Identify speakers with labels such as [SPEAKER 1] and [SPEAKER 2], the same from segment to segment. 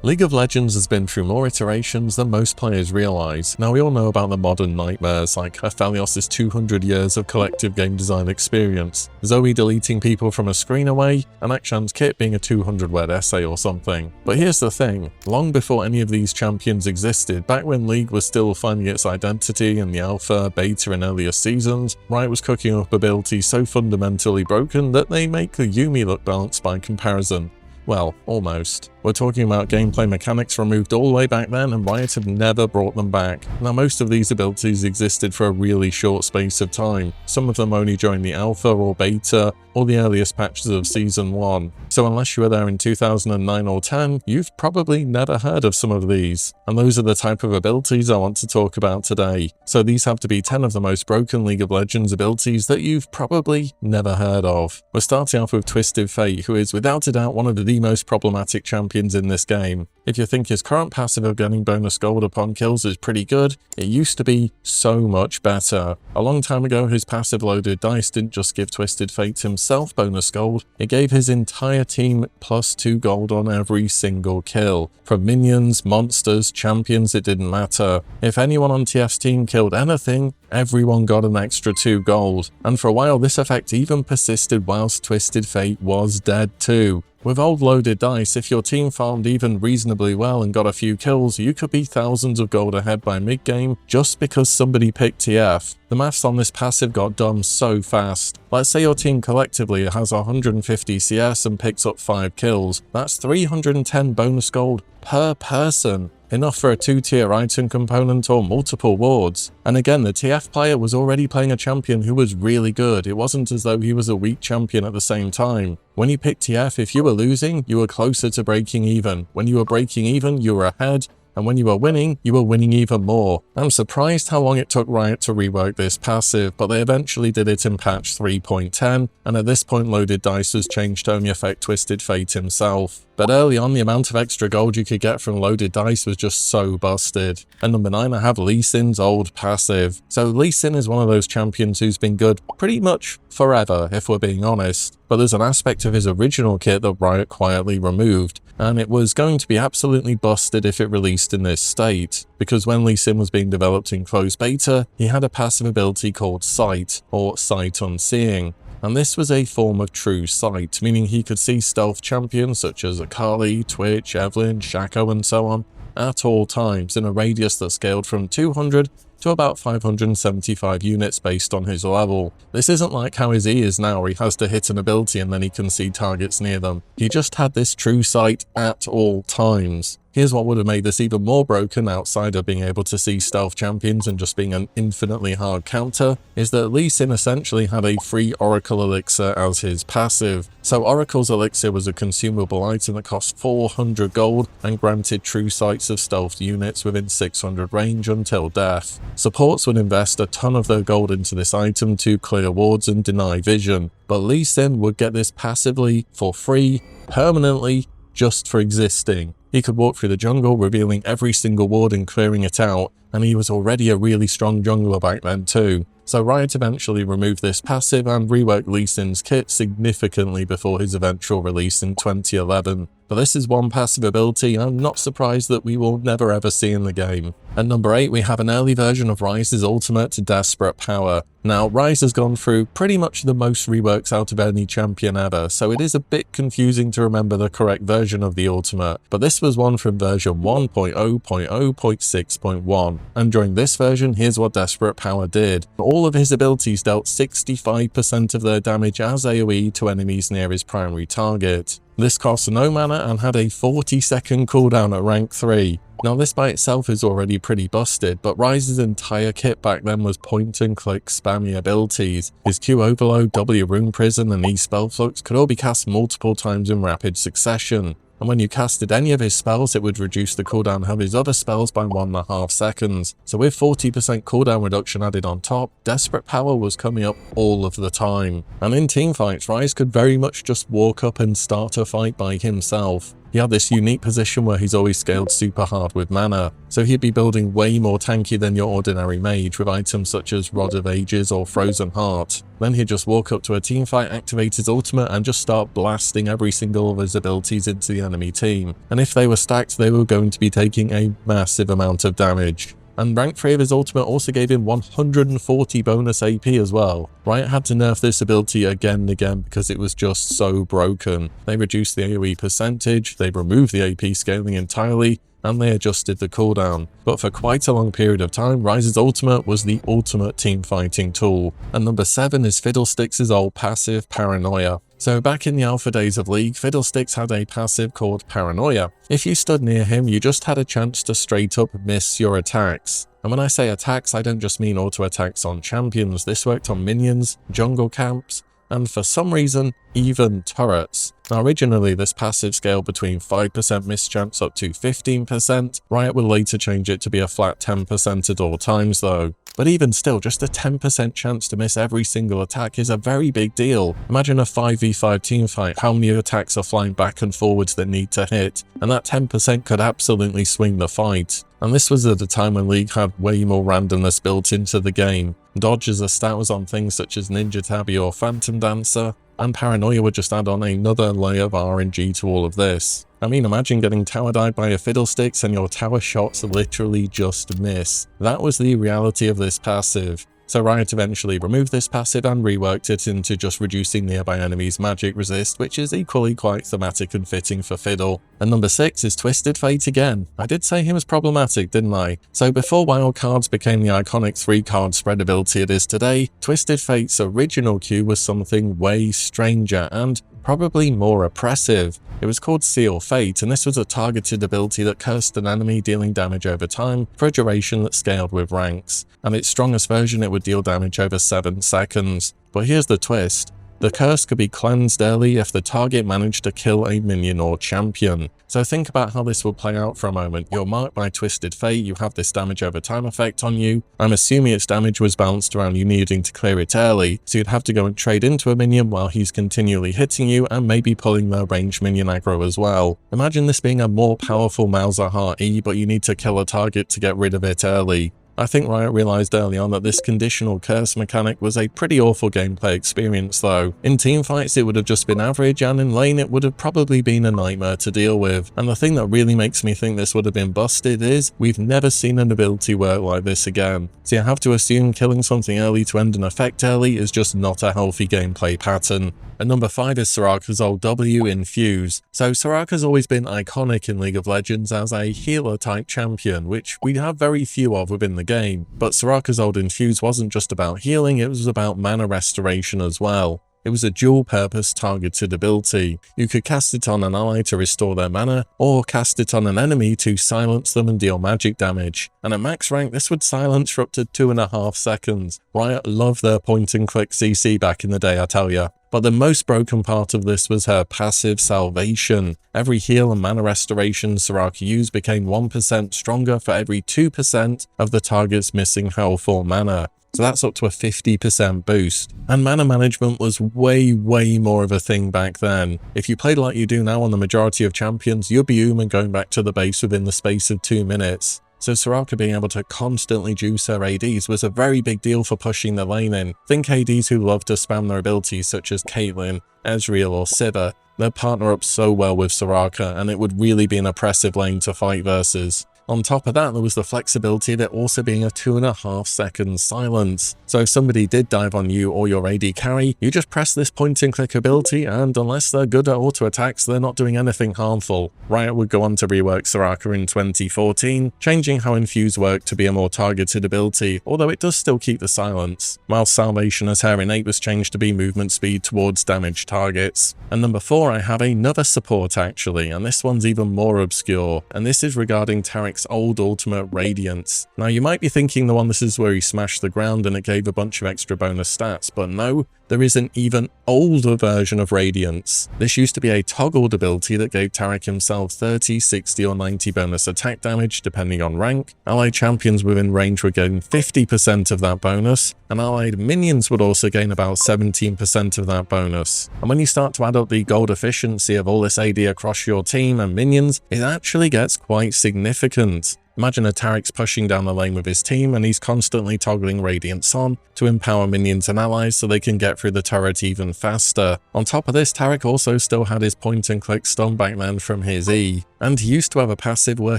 [SPEAKER 1] League of Legends has been through more iterations than most players realise. Now we all know about the modern nightmares like Aphelios' 200 years of collective game design experience, Zoe deleting people from a screen away, and Akshan's kit being a 200-word essay or something. But here's the thing, long before any of these champions existed, back when League was still finding its identity in the alpha, beta and earlier seasons, Riot was cooking up abilities so fundamentally broken that they make the Yuumi look balanced by comparison. Well, almost. We're talking about gameplay mechanics removed all the way back then, and Riot have never brought them back. Now most of these abilities existed for a really short space of time, some of them only during the alpha or beta, or the earliest patches of Season 1. So unless you were there in 2009 or 10, you've probably never heard of some of these. And those are the type of abilities I want to talk about today. So these have to be 10 of the most broken League of Legends abilities that you've probably never heard of. We're starting off with Twisted Fate, who is without a doubt one of the most problematic champions in this game. If you think his current passive of getting bonus gold upon kills is pretty good, it used to be so much better. A long time ago, his passive loaded dice didn't just give Twisted Fate himself bonus gold, it gave his entire team +2 gold on every single kill. From minions, monsters, champions, it didn't matter. If anyone on TF's team killed anything, everyone got an extra 2 gold. And for a while this effect even persisted whilst Twisted Fate was dead too. With old loaded dice, if your team farmed even reasonably well and got a few kills, you could be thousands of gold ahead by mid-game just because somebody picked TF. The maths on this passive got dumb so fast. Let's say your team collectively has 150 CS and picks up 5 kills. That's 310 bonus gold per person. Enough for a 2-tier item component or multiple wards. And again, the TF player was already playing a champion who was really good. It wasn't as though he was a weak champion at the same time. When you picked TF, if you were losing, you were closer to breaking even. When you were breaking even, you were ahead. And when you were winning even more. I'm surprised how long it took Riot to rework this passive, but they eventually did it in patch 3.10, and at this point loaded dice was changed to only affect Twisted Fate himself. But early on, the amount of extra gold you could get from loaded dice was just so busted. And number 9, I have Lee Sin's old passive. So Lee Sin is one of those champions who's been good pretty much forever, if we're being honest. But there's an aspect of his original kit that Riot quietly removed, and it was going to be absolutely busted if it released in this state. Because when Lee Sin was being developed in closed beta, he had a passive ability called Sight, or Sight Unseeing. And this was a form of true sight, meaning he could see stealth champions such as Akali, Twitch, Evelynn, Shaco and so on, at all times in a radius that scaled from 200 to about 575 units based on his level. This isn't like how his E is now, where he has to hit an ability and then he can see targets near them. He just had this true sight at all times. Here's what would have made this even more broken outside of being able to see stealth champions and just being an infinitely hard counter, is that Lee Sin essentially had a free Oracle Elixir as his passive. So Oracle's Elixir was a consumable item that cost 400 gold and granted true sights of stealthed units within 600 range until death. Supports would invest a ton of their gold into this item to clear wards and deny vision, but Lee Sin would get this passively for free, permanently, just for existing. He could walk through the jungle, revealing every single ward and clearing it out, and he was already a really strong jungler back then too. So Riot eventually removed this passive and reworked Lee Sin's kit significantly before his eventual release in 2011. But this is one passive ability I'm not surprised that we will never ever see in the game. At number 8, we have an early version of Ryze's ultimate, Desperate Power. Now, Ryze has gone through pretty much the most reworks out of any champion ever, so it is a bit confusing to remember the correct version of the ultimate, but this was one from version 1.0.0.6.1, and during this version, here's what Desperate Power did. All of his abilities dealt 65% of their damage as AoE to enemies near his primary target. This cost no mana and had a 40-second cooldown at rank 3. Now this by itself is already pretty busted, but Ryze's entire kit back then was point-and-click spammy abilities. His Q Overload, W Rune Prison and E Spellflux could all be cast multiple times in rapid succession. And when you casted any of his spells, it would reduce the cooldown of his other spells by 1.5 seconds. So with 40% cooldown reduction added on top, Desperate Power was coming up all of the time. And in teamfights, Ryze could very much just walk up and start a fight by himself. he had this unique position where he's always scaled super hard with mana, so he'd be building way more tanky than your ordinary mage with items such as Rod of Ages or Frozen Heart. Then he'd just walk up to a teamfight, activate his ultimate, and just start blasting every single of his abilities into the enemy team. And if they were stacked, they were going to be taking a massive amount of damage. And rank 3 of his ultimate also gave him 140 bonus AP as well. Riot had to nerf this ability again and again because it was just so broken. They reduced the AoE percentage, they removed the AP scaling entirely, and they adjusted the cooldown. But for quite a long period of time, Ryze's ultimate was the ultimate team fighting tool. And number 7 is Fiddlesticks' old passive, Paranoia. So back in the alpha days of League, Fiddlesticks had a passive called Paranoia. If you stood near him, you just had a chance to straight up miss your attacks. And when I say attacks, I don't just mean auto attacks on champions. This worked on minions, jungle camps, and for some reason, even turrets. Now originally this passive scaled between 5% miss chance up to 15%, Riot would later change it to be a flat 10% at all times though. But even still, just a 10% chance to miss every single attack is a very big deal. Imagine a 5v5 teamfight, how many attacks are flying back and forwards that need to hit, and that 10% could absolutely swing the fight. And this was at a time when League had way more randomness built into the game. Dodge as a stat was on things such as Ninja Tabi or Phantom Dancer, and Paranoia would just add on another layer of RNG to all of this. I mean, imagine getting tower died by a Fiddlesticks and your tower shots literally just miss. That was the reality of this passive. So Riot eventually removed this passive and reworked it into just reducing nearby enemies' magic resist, which is equally quite thematic and fitting for Fiddle. And number 6 is Twisted Fate again. I did say he was problematic, didn't I? So before wildcards became the iconic 3-card spread ability it is today, Twisted Fate's original Q was something way stranger and probably more oppressive. It was called Seal Fate, and this was a targeted ability that cursed an enemy, dealing damage over time for a duration that scaled with ranks. And its strongest version, it would deal damage over 7 seconds. But here's the twist. The curse could be cleansed early if the target managed to kill a minion or champion. So think about how this will play out for a moment. You're marked by Twisted Fate, you have this damage over time effect on you. I'm assuming its damage was balanced around you needing to clear it early, so you'd have to go and trade into a minion while he's continually hitting you and maybe pulling their ranged minion aggro as well. Imagine this being a more powerful Mauser Heart E, but you need to kill a target to get rid of it early. I think Riot realized early on that this conditional curse mechanic was a pretty awful gameplay experience though. In teamfights it would have just been average, and in lane it would have probably been a nightmare to deal with. And the thing that really makes me think this would have been busted is, we've never seen an ability work like this again. So you have to assume killing something early to end an effect early is just not a healthy gameplay pattern. And number 5 is Soraka's old W, Infuse. So Soraka's always been iconic in League of Legends as a healer type champion, which we have very few of within the game. But Soraka's old Infuse wasn't just about healing, it was about mana restoration as well. It was a dual-purpose targeted ability. You could cast it on an ally to restore their mana, or cast it on an enemy to silence them and deal magic damage. And at max rank, this would silence for up to 2.5 seconds. Riot loved their point-and-click CC back in the day, I tell ya. But the most broken part of this was her passive Salvation. Every heal and mana restoration Soraka used became 1% stronger for every 2% of the target's missing health or mana. So that's up to a 50% boost. And mana management was way more of a thing back then. If you played like you do now on the majority of champions, you'd be and going back to the base within the space of 2 minutes. So Soraka being able to constantly juice her ADs was a very big deal for pushing the lane in. Think ADs who love to spam their abilities such as Caitlyn, Ezreal or Sivir. They'd partner up so well with Soraka, and it would really be an oppressive lane to fight versus. On top of that, there was the flexibility of it also being a 2.5 second silence. So if somebody did dive on you or your AD carry, you just press this point and click ability, and unless they're good at auto attacks, they're not doing anything harmful. Riot would go on to rework Soraka in 2014, changing how Infuse worked to be a more targeted ability, although it does still keep the silence, while Salvation as her innate was changed to be movement speed towards damaged targets. And number 4, I have another support actually, and this one's even more obscure, and this is regarding Taric Taric's old ultimate Radiance. Now you might be thinking the one this is where he smashed the ground and it gave a bunch of extra bonus stats, but no, there is an even older version of Radiance. This used to be a toggled ability that gave Taric himself 30, 60 or 90 bonus attack damage depending on rank. Allied champions within range would gain 50% of that bonus, and allied minions would also gain about 17% of that bonus. And when you start to add up the gold efficiency of all this AD across your team and minions, it actually gets quite significant. Imagine a Taric's pushing down the lane with his team and he's constantly toggling Radiance on to empower minions and allies so they can get through the turret even faster. On top of this, Taric also still had his point and click stun back then from his E, and he used to have a passive where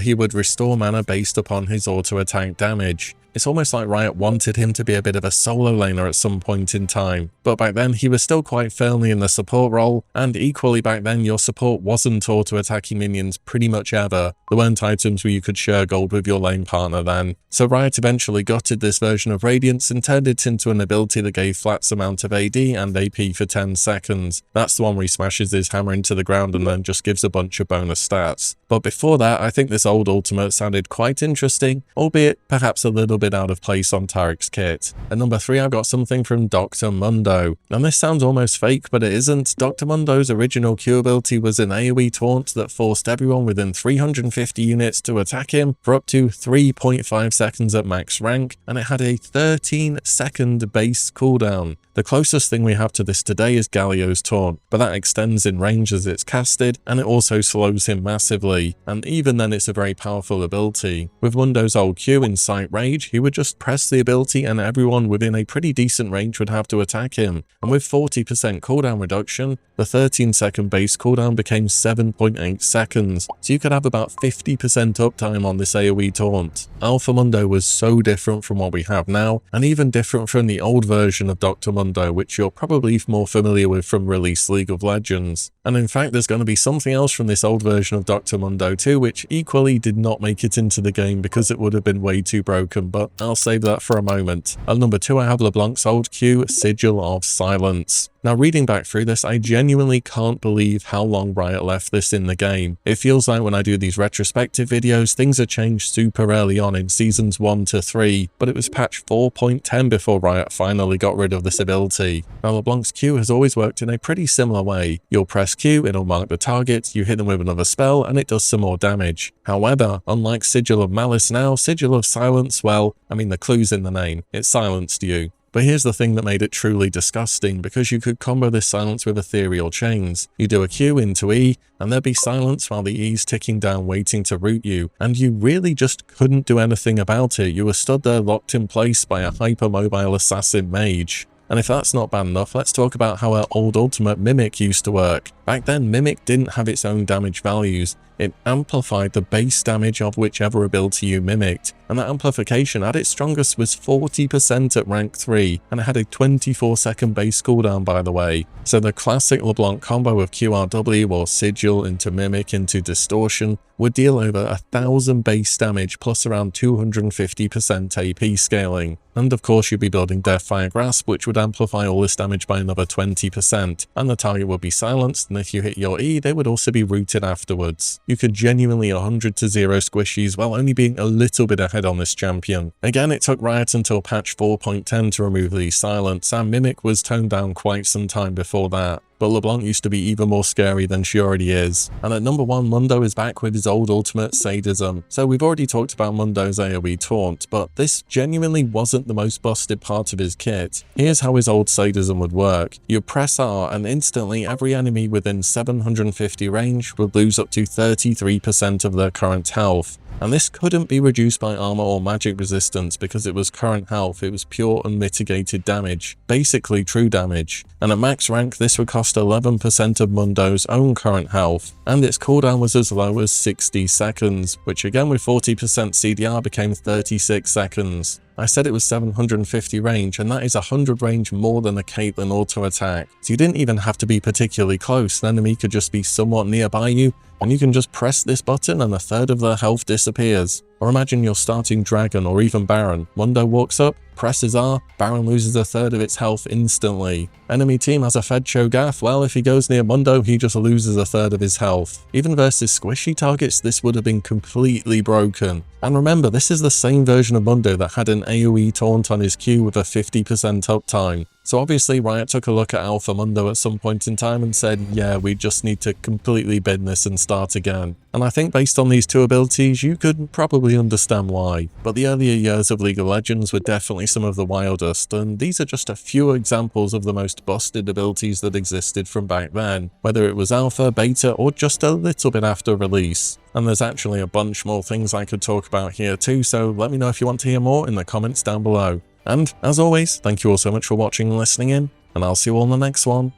[SPEAKER 1] he would restore mana based upon his auto attack damage. It's almost like Riot wanted him to be a bit of a solo laner at some point in time, but back then he was still quite firmly in the support role, and equally back then your support wasn't auto-attacking minions pretty much ever. There weren't items where you could share gold with your lane partner then. So Riot eventually gutted this version of Radiance and turned it into an ability that gave Flat's amount of AD and AP for 10 seconds. That's the one where he smashes his hammer into the ground and then just gives a bunch of bonus stats. But before that, I think this old ultimate sounded quite interesting, albeit perhaps a little bit out of place on Taric's kit. At number 3, I've got something from Dr. Mundo. And this sounds almost fake, but it isn't. Dr. Mundo's original Q ability was an AoE taunt that forced everyone within 350 units to attack him for up to 3.5 seconds at max rank, and it had a 13-second base cooldown. The closest thing we have to this today is Galio's taunt, but that extends in range as it's casted, and it also slows him massively, and even then it's a very powerful ability. With Mundo's old Q in Sight Rage, he would just press the ability and everyone within a pretty decent range would have to attack him, and with 40% cooldown reduction, the 13-second base cooldown became 7.8 seconds, so you could have about 50% uptime on this AoE taunt. Alpha Mundo was so different from what we have now, and even different from the old version of Dr. Mundo, which you're probably more familiar with from released League of Legends. And in fact, there's going to be something else from this old version of Dr. Mundo too, which equally did not make it into the game because it would have been way too broken, but I'll save that for a moment. At number 2, I have LeBlanc's old Q, Sigil of Silence. Now, reading back through this, I genuinely can't believe how long Riot left this in the game. It feels like when I do these retrospective videos, things are changed super early on in seasons 1 to 3, but it was patch 4.10 before Riot finally got rid of this ability. Now, LeBlanc's Q has always worked in a pretty similar way. You'll press Q, it'll mark the target, you hit them with another spell, and it does some more damage. However, unlike Sigil of Malice now, Sigil of Silence, well, I mean the clue's in the name, it silenced you. But here's the thing that made it truly disgusting, because you could combo this silence with ethereal chains. You do a Q into E, and there'd be silence while the E's ticking down waiting to root you, and you really just couldn't do anything about it. You were stood there locked in place by a hypermobile assassin mage. And if that's not bad enough, let's talk about how our old ultimate Mimic used to work. Back then, Mimic didn't have its own damage values. It amplified the base damage of whichever ability you mimicked, and that amplification at its strongest was 40% at rank 3, and it had a 24-second base cooldown, by the way. So the classic LeBlanc combo of QRW or Sigil into Mimic into Distortion would deal over 1000 base damage plus around 250% AP scaling. And of course you'd be building Deathfire Grasp, which would amplify all this damage by another 20%, and the target would be silenced, and if you hit your E, they would also be rooted afterwards. You could genuinely 100 to 0 squishies while only being a little bit ahead on this champion. Again, it took Riot until patch 4.10 to remove the silence, and Mimic was toned down quite some time before that. But LeBlanc used to be even more scary than she already is. And at number 1, Mundo is back with his old ultimate Sadism. So we've already talked about Mundo's AoE taunt, but this genuinely wasn't the most busted part of his kit. Here's how his old Sadism would work. You press R and instantly every enemy within 750 range would lose up to 33% of their current health. And this couldn't be reduced by armor or magic resistance because it was current health, it was pure unmitigated damage, basically true damage. And at max rank this would cost 11% of Mundo's own current health, and its cooldown was as low as 60 seconds, which again with 40% CDR became 36 seconds. I said it was 750 range, and that is 100 range more than a Caitlyn auto attack. So you didn't even have to be particularly close, the enemy could just be somewhat nearby you, and you can just press this button and a third of their health disappears. Or imagine you're starting Dragon or even Baron. Mundo walks up, presses R, Baron loses a third of its health instantly. Enemy team has a Fed Cho'Gath, well if he goes near Mundo he just loses a third of his health. Even versus squishy targets this would have been completely broken. And remember, this is the same version of Mundo that had an AoE taunt on his Q with a 50% uptime. So obviously Riot took a look at Alpha Mundo at some point in time and said, yeah, we just need to completely bin this and start again. And I think based on these two abilities, you could probably understand why. But the earlier years of League of Legends were definitely some of the wildest, and these are just a few examples of the most busted abilities that existed from back then, whether it was alpha, beta, or just a little bit after release. And there's actually a bunch more things I could talk about here too, so let me know if you want to hear more in the comments down below. And, as always, thank you all so much for watching and listening in, and I'll see you all in the next one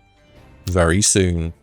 [SPEAKER 1] very soon.